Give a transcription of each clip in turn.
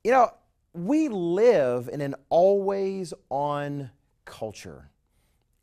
You know, we live in an always on culture.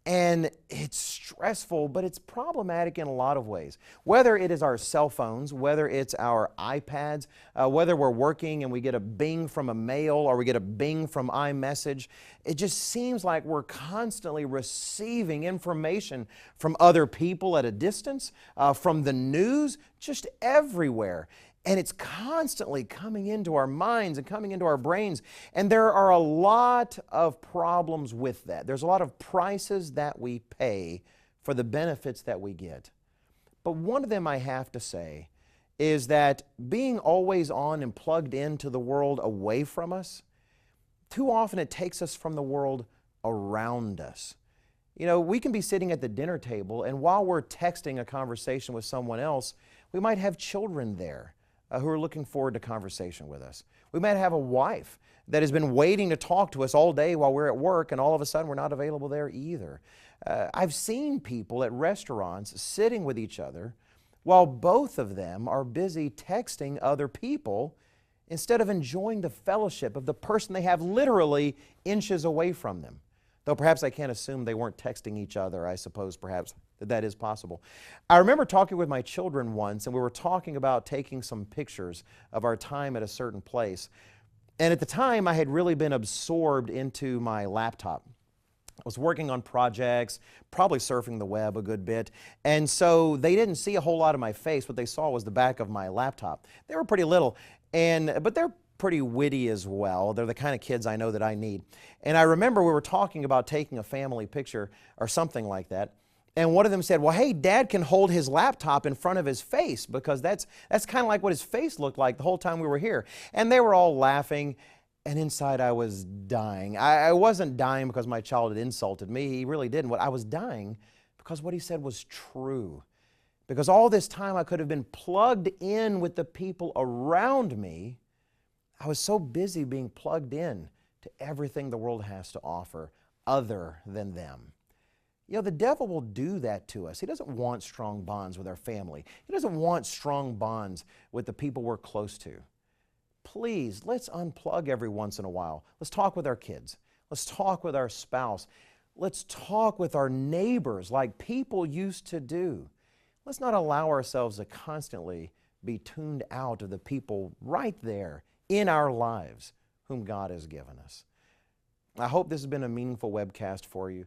And it's stressful, but it's problematic in a lot of ways. Whether it is our cell phones, whether it's our iPads, whether we're working and we get a bing from a mail or we get a bing from iMessage, it just seems like we're constantly receiving information from other people at a distance, from the news, just everywhere. And it's constantly coming into our minds and coming into our brains. And there are a lot of problems with that. There's a lot of prices that we pay for the benefits that we get. But one of them, I have to say, is that being always on and plugged into the world away from us, too often it takes us from the world around us. You know, we can be sitting at the dinner table, and while we're texting a conversation with someone else, we might have children there who are looking forward to conversation with us. We might have a wife that has been waiting to talk to us all day while we're at work, and all of a sudden we're not available there either. I've seen people at restaurants sitting with each other while both of them are busy texting other people instead of enjoying the fellowship of the person they have literally inches away from them. Though perhaps I can't assume they weren't texting each other. I suppose perhaps that is possible. I remember talking with my children once, and we were talking about taking some pictures of our time at a certain place. And at the time, I had really been absorbed into my laptop. I was working on projects, probably surfing the web a good bit, and so they didn't see a whole lot of my face. What they saw was the back of my laptop. They were pretty little, but they're pretty witty as well. They're the kind of kids I know that I need. And I remember we were talking about taking a family picture or something like that. And one of them said, well, hey, Dad can hold his laptop in front of his face because that's kind of like what his face looked like the whole time we were here. And they were all laughing, and inside I was dying. I wasn't dying because my child had insulted me. He really didn't. I was dying because what he said was true. Because all this time I could have been plugged in with the people around me. I was so busy being plugged in to everything the world has to offer other than them. You know, the devil will do that to us. He doesn't want strong bonds with our family. He doesn't want strong bonds with the people we're close to. Please, let's unplug every once in a while. Let's talk with our kids. Let's talk with our spouse. Let's talk with our neighbors like people used to do. Let's not allow ourselves to constantly be tuned out of the people right there in our lives whom God has given us. I hope this has been a meaningful webcast for you.